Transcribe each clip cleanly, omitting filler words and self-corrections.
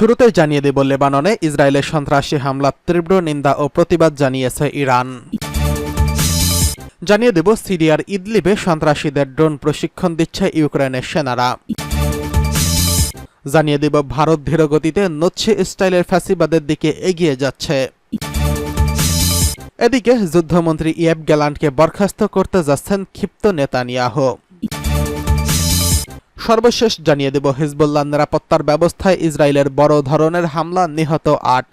শুরুতেই জানিয়ে দেব, লেবাননে ইসরায়েলের সন্ত্রাসী হামলার তীব্র নিন্দা ও প্রতিবাদ জানিয়েছে ইরান। জানিয়ে দেব, সিরিয়ার ইদলিবে সন্ত্রাসীদের ড্রোন প্রশিক্ষণ দিচ্ছে ইউক্রেনের সেনারা। জানিয়ে দেব, ভারত ধীরগতিতে নচ্ছি স্টাইলের ফ্যাসিবাদের দিকে এগিয়ে যাচ্ছে। এদিকে যুদ্ধমন্ত্রী ইয়েভ গ্যালান্টকে বরখাস্ত করতে যাচ্ছেন ক্ষিপ্ত নেতানিয়াহু। সর্বশেষ জানিয়ে দেব, হিজবুল্লাহ নিরাপত্তার ব্যবস্থায় ইসরায়েলের বড় ধরনের হামলা, নিহত ৮।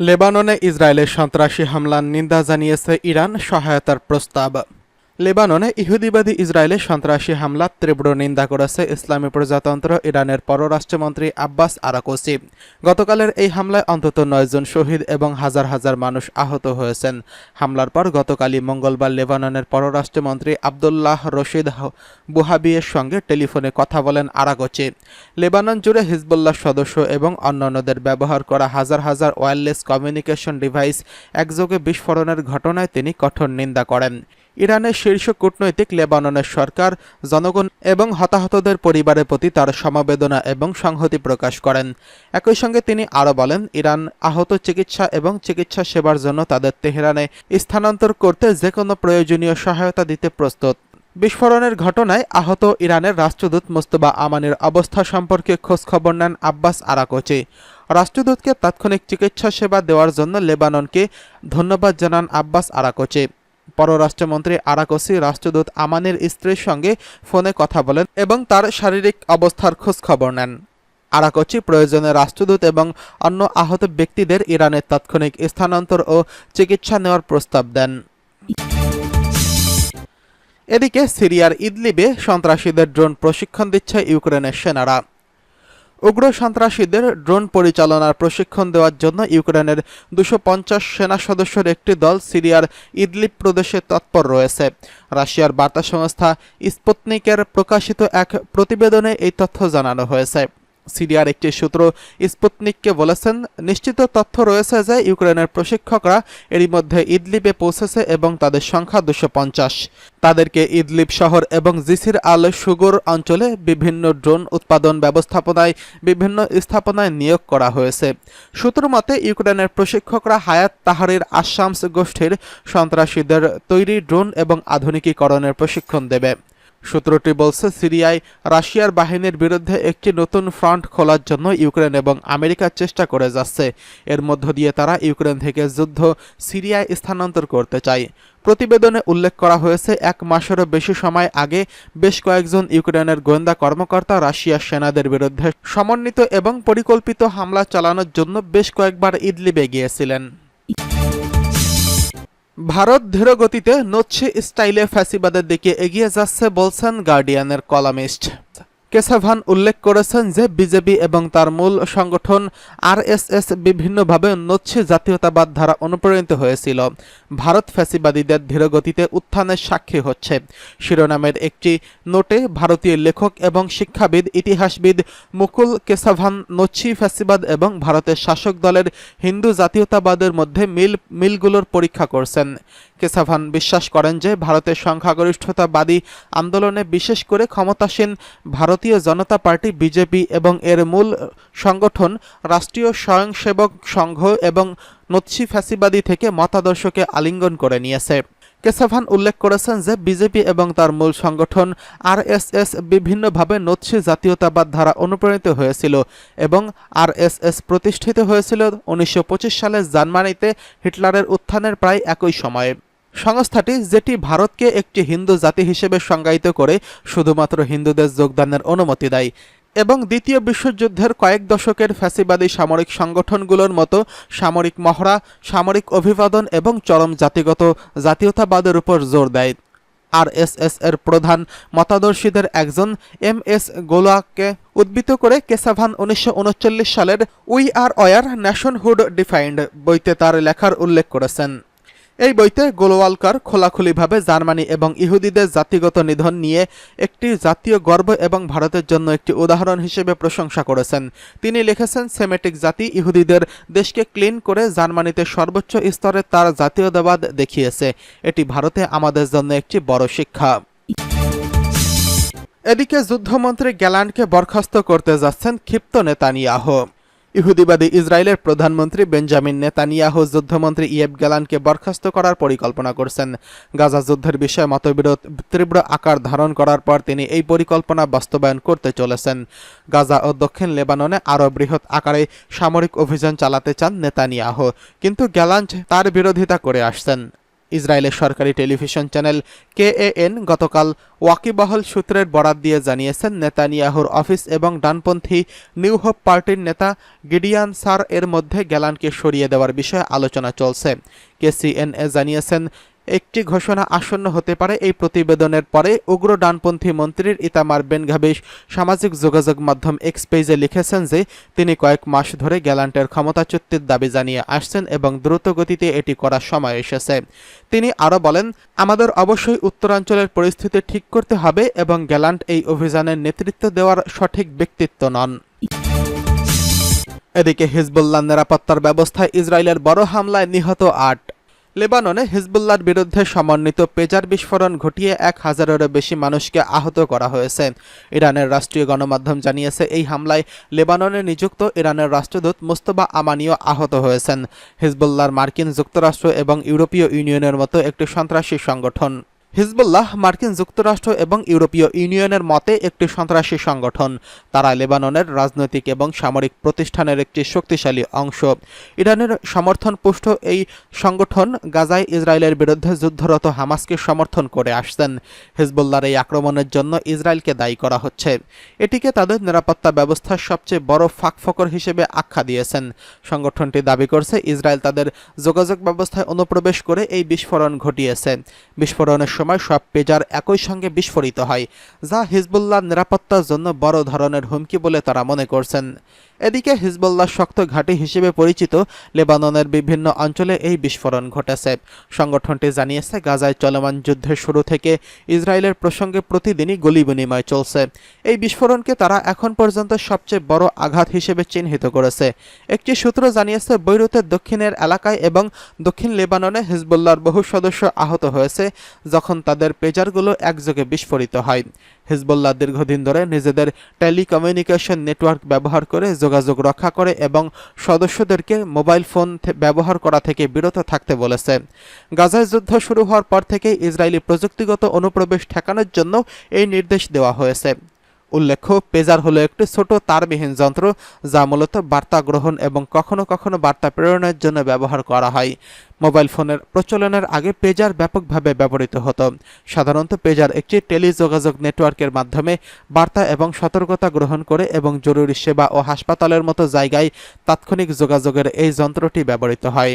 লেবাননে ইসরায়েলের সন্ত্রাসী হামলার নিন্দা জানিয়েছে ইরান, সহায়তার প্রস্তাব। লেবাননে ইহুদিবাদী ইসরায়েলের সন্ত্রাসী হামলার তীব্র নিন্দা করেছে ইসলামী প্রজাতন্ত্র ইরানের পররাষ্ট্রমন্ত্রী আব্বাস আরাকচি। গতকালের এই হামলায় অন্তত ৯ জন শহীদ এবং হাজার হাজার মানুষ আহত হয়েছেন। হামলার পর গতকালই মঙ্গলবার লেবাননের পররাষ্ট্রমন্ত্রী আবদুল্লাহ রশিদ বুহাবিয়ের সঙ্গে টেলিফোনে কথা বলেন আরাকচি। লেবানন জুড়ে হিজবুল্লাহ সদস্য এবং অন্যান্যদের ব্যবহার করা হাজার হাজার ওয়্যারলেস কমিউনিকেশন ডিভাইস একযোগে বিস্ফোরণের ঘটনায় তিনি কঠোর নিন্দা করেন। ইরানের শীর্ষ কূটনৈতিক লেবাননের সরকার, জনগণ এবং হতাহতদের পরিবারের প্রতি তার সমবেদনা এবং সংহতি প্রকাশ করেন। একই সঙ্গে তিনি আরও বলেন, ইরান আহত চিকিৎসা এবং চিকিৎসা সেবার জন্য তাদের তেহরানে স্থানান্তর করতে যে কোনো প্রয়োজনীয় সহায়তা দিতে প্রস্তুত। বিস্ফোরণের ঘটনায় আহত ইরানের রাষ্ট্রদূত মোস্তফা আমানির অবস্থা সম্পর্কে খোঁজখবর নেন আব্বাস আরাকচি। রাষ্ট্রদূতকে তাৎক্ষণিক চিকিৎসা সেবা দেওয়ার জন্য লেবাননকে ধন্যবাদ জানান আব্বাস আরাকচি। পররাষ্ট্রমন্ত্রী আরাকচি রাষ্ট্রদূত আমানির স্ত্রীর সঙ্গে ফোনে কথা বলেন এবং তার শারীরিক অবস্থার খোঁজ খবর নেন। আরাকচি প্রয়োজনে রাষ্ট্রদূত এবং অন্য আহত ব্যক্তিদের ইরানের তাৎক্ষণিক স্থানান্তর ও চিকিৎসা নেওয়ার প্রস্তাব দেন। এদিকে সিরিয়ার ইদলিবে সন্ত্রাসীদের ড্রোন প্রশিক্ষণ দিচ্ছে ইউক্রেনের সেনারা। উগ্র সন্ত্রাসীদের ড্রোন পরিচালনার প্রশিক্ষণ দেওয়ার জন্য ইউক্রেনের ২৫০ সেনা সদস্যের একটি দল সিরিয়ার ইদলিব প্রদেশে তৎপর রয়েছে। রাশিয়ার বার্তা সংস্থা স্পুতনিকের প্রকাশিত এক প্রতিবেদনে এই তথ্য জানানো হয়েছে। সিরিয়ার একটি সূত্র স্পুতনিককে বলেছেন, নিশ্চিত তথ্য রয়েছে যে ইউক্রেনের প্রশিক্ষকরা এরই মধ্যে ইদলিবে পৌঁছেছে এবং তাদের সংখ্যা ২৫০। তাদেরকে ইদলিব শহর এবং জিসির আল সুগুর অঞ্চলে বিভিন্ন ড্রোন উৎপাদন ব্যবস্থাপনায় বিভিন্ন স্থাপনায় নিয়োগ করা হয়েছে। সূত্র মতে, ইউক্রেনের প্রশিক্ষকরা হায়াত তাহরির আশামস গোষ্ঠীর সন্ত্রাসীদের তৈরি ড্রোন এবং আধুনিকীকরণের প্রশিক্ষণ দেবে। সূত্রটি বলছে, সিরিয়ায় রাশিয়ার বাহিনীর বিরুদ্ধে একটি নতুন ফ্রন্ট খোলার জন্য ইউক্রেন এবং আমেরিকা চেষ্টা করে যাচ্ছে। এর মধ্য দিয়ে তারা ইউক্রেন থেকে যুদ্ধ সিরিয়ায় স্থানান্তর করতে চায়। প্রতিবেদনে উল্লেখ করা হয়েছে, ১ মাসেরও বেশি সময় আগে বেশ কয়েকজন ইউক্রেনের গোয়েন্দা কর্মকর্তা রাশিয়ার সেনাদের বিরুদ্ধে সমন্বিত এবং পরিকল্পিত হামলা চালানোর জন্য বেশ কয়েকবার ইদলিবে গিয়েছিলেন। ভারত ধীরগতিতে নচ্ছি স্টাইলে ফ্যাসিবাদের দিকে এগিয়ে যাচ্ছে বলছেন গার্ডিয়ানের কলামিস্ট। কেসাভান উল্লেখ করেছেন যে বিজেপি এবং তার মূল সংগঠন আরএসএস বিভিন্নভাবে নচ্ছি জাতীয়তাবাদ ধারা অনুপ্রাণিত হয়েছিল। ভারত ফ্যাসিবাদীদের ধীরগতিতে উত্থানের সাক্ষী হচ্ছে শিরোনামের একটি নোটে ভারতীয় লেখক এবং শিক্ষাবিদ ইতিহাসবিদ মুকুল কেসাভান নচ্ছি ফ্যাসিবাদ এবং ভারতের শাসক দলের হিন্দু জাতীয়তাবাদের মধ্যে মিলগুলোর পরীক্ষা করছেন। কেসাভান বিশ্বাস করেন যে ভারতের সংখ্যাগরিষ্ঠতাবাদী আন্দোলনে, বিশেষ করে ক্ষমতাসীন ভারতীয় জনতা পার্টি বিজেপি এবং এর মূল সংগঠন রাষ্ট্রীয় স্বয়ংসেবক সংঘ এবং নচ্ছি ফ্যাসিবাদী থেকে মতাদর্শকে আলিঙ্গন করে নিয়েছে। কেসাভান উল্লেখ করেছেন যে বিজেপি এবং তার মূল সংগঠন আরএসএস বিভিন্নভাবে নচ্ছি জাতীয়তাবাদ ধারা অনুপ্রাণিত হয়েছিল এবং আরএসএস প্রতিষ্ঠিত হয়েছিল ১৯২৫ সালে জার্মানিতে হিটলারের উত্থানের প্রায় একই সময়ে। সংস্থাটি, যেটি ভারতকে একটি হিন্দু জাতি হিসেবে সংজ্ঞায়িত করে শুধুমাত্র হিন্দুদের যোগদানের অনুমতি দেয় এবং দ্বিতীয় বিশ্বযুদ্ধের কয়েক দশকের ফ্যাসিবাদী সামরিক সংগঠনগুলোর মতো সামরিক মহড়া, সামরিক অভিবাদন এবং চরম জাতিগত জাতীয়তাবাদের উপর জোর দেয়। আরএসএস এর প্রধান মতাদর্শীদের একজন এম.এস. গোলাকে উদ্ধৃত করে কেসাভান ১৯৩৯ সালের we or our nationhood defined বইতে তার লেখার উল্লেখ করেছেন। এই বইতে গোলওয়ালকার খোলাখুলিভাবে জার্মানি এবং ইহুদিদের জাতিগত নিধন নিয়ে একটি জাতীয় গর্ব এবং ভারতের জন্য একটি উদাহরণ হিসেবে প্রশংসা করেছেন। তিনি লিখেছেন, সেমেটিক জাতি ইহুদিদের দেশকে ক্লিন করে জার্মানিতে সর্বোচ্চ স্তরে তার জাতীয়তাবাদ দেখিয়েছে। এটি ভারতে আমাদের জন্য একটি বড় শিক্ষা। এদিকে যুদ্ধমন্ত্রী গ্যালান্টকে বরখাস্ত করতে যাচ্ছেন ক্ষিপ্ত নেতানিয়াহু। ইহুদিবাদী ইসরায়েলের প্রধানমন্ত্রী বেঞ্জামিন নেতানিয়াহু যুদ্ধমন্ত্রী ইয়েভ গ্যালান্টকে বরখাস্ত করার পরিকল্পনা করছেন। গাজা যুদ্ধের বিষয়ে মতবিরোধ তীব্র আকার ধারণ করার পর তিনি এই পরিকল্পনা বাস্তবায়ন করতে চলেছেন। গাজা ও দক্ষিণ লেবাননে আরও বৃহৎ আকারে সামরিক অভিযান চালাতে চান নেতানিয়াহু, কিন্তু গ্যালান্ট তার বিরোধিতা করে আসছেন। ইসরায়েলের সরকারি টেলিভিশন চ্যানেল KAN গতকাল ওয়াকিবহাল সূত্রের বরাত দিয়ে জানিয়েছেন, নেতানিয়াহুর অফিস এবং ডানপন্থী নিউ হোপ পার্টির নেতা গিডিয়ান সার এর মধ্যে গ্যালান্টকে সরিয়ে দেওয়ার বিষয়ে আলোচনা চলছে। KCNA জানিয়েছেন, একটি ঘোষণা আসন্ন হতে পারে। এই প্রতিবেদনের পরে উগ্র ডানপন্থী মন্ত্রীর ইতামার বেন গাভিস সামাজিক যোগাযোগ মাধ্যম এক্স পেজে লিখেছেন যে তিনি কয়েক মাস ধরে গ্যালান্টের ক্ষমতাচ্যুতির দাবি জানিয়ে আসছেন এবং দ্রুত গতিতে এটি করার সময় এসেছে। তিনি আরও বলেন, আমাদের অবশ্যই উত্তরাঞ্চলের পরিস্থিতি ঠিক করতে হবে এবং গ্যালান্ট এই অভিযানের নেতৃত্ব দেওয়ার সঠিক ব্যক্তিত্ব নন। এদিকে হিজবুল্লাহ নিরাপত্তার ব্যবস্থায় ইসরায়েলের বড় হামলায় নিহত ৮। লেবাননে হিজবুল্লাহর বিরুদ্ধে সমন্বিত পেজার বিস্ফোরণ ঘটিয়ে ১,০০০-এরও বেশি মানুষকে আহত করা হয়েছে। ইরানের রাষ্ট্রীয় গণমাধ্যম জানিয়েছে, এই হামলায় লেবাননে নিযুক্ত ইরানের রাষ্ট্রদূত মুস্তফা আমানিও আহত হয়েছেন। হিজবুল্লাহর মার্কিন যুক্তরাষ্ট্র এবং ইউরোপীয় ইউনিয়নের মতো একটি সন্ত্রাসী সংগঠন। হিজবুল্লাহ মার্কিন যুক্তরাষ্ট্র এবং ইউরোপীয় ইউনিয়নের মতে একটি সন্ত্রাসী সংগঠন। তারা লেবাননের রাজনৈতিক এবং সামরিক প্রতিষ্ঠানের একটি শক্তিশালী অংশ। ইরানের সমর্থনপুষ্ট এই সংগঠন গাজায় ইসরায়েলের বিরুদ্ধে যুদ্ধরত হামাসকে সমর্থন করে আসছেন। হিজবুল্লাহর এই আক্রমণের জন্য ইসরায়েলকে দায়ী করা হচ্ছে। এটিকে তাদের নিরাপত্তা ব্যবস্থার সবচেয়ে বড় ফাঁকফোকর হিসেবে আখ্যা দিয়েছেন। সংগঠনটি দাবি করছে, ইসরায়েল তাদের যোগাযোগ ব্যবস্থায় অনুপ্রবেশ করে এই বিস্ফোরণ ঘটিয়েছে। বিস্ফোরণের সময় সব পেজার একই সঙ্গে বিস্ফোরিত হয়, যা হিজবুল্লাহর নিরাপত্তার জন্য বড় ধরনের হুমকি বলে তারা মনে করছেন। এদিকে হিজবুল্লাহ শক্ত ঘাঁটি হিসেবে পরিচিত লেবাননের বিভিন্ন অঞ্চলে এই বিস্ফোরণ ঘটেছে। সংগঠনটি জানিয়েছে, গাজায় চলমান যুদ্ধের শুরু থেকে ইসরায়েলের প্রসঙ্গে প্রতিদিনই গুলি বিনিময় চলছে। এই বিস্ফোরণকে তারা এখন পর্যন্ত সবচেয়ে বড় আঘাত হিসেবে চিহ্নিত করেছে। একটি সূত্র জানিয়েছে, বৈরুতের দক্ষিণের এলাকায় এবং দক্ষিণ লেবাননে হিজবুল্লাহর বহু সদস্য আহত হয়েছে যখন তাদের পেজারগুলো একযোগে বিস্ফোরিত হয়। হিজবুল্লাহ দীর্ঘদিন ধরে নিজেদের টেলিকমিউনিকেশন নেটওয়ার্ক ব্যবহার করে যোগাযোগ রক্ষা করে এবং সদস্যদেরকে মোবাইল ফোন ব্যবহার করা থেকে বিরত থাকতে বলেছে। গাজায় যুদ্ধ শুরু হওয়ার পর থেকে ইসরায়েলি প্রযুক্তিগত অনুপ্রবেশ ঠেকানোর জন্য এই নির্দেশ দেওয়া হয়েছে। উল্লেখ্য, পেজার হলো একটি ছোট তারবিহীন যন্ত্র যা মূলত বার্তা গ্রহণ এবং কখনো কখনো বার্তা প্রেরণের জন্য ব্যবহার করা হয়। মোবাইল ফোনের প্রচলনের আগে পেজার ব্যাপকভাবে ব্যবহৃত হতো। সাধারণত পেজার একটি টেলিযোগাযোগ নেটওয়ার্কের মাধ্যমে বার্তা এবং সতর্কতা গ্রহণ করে এবং জরুরি সেবা ও হাসপাতালের মতো জায়গায় তাৎক্ষণিক যোগাযোগের এই যন্ত্রটি ব্যবহৃত হয়।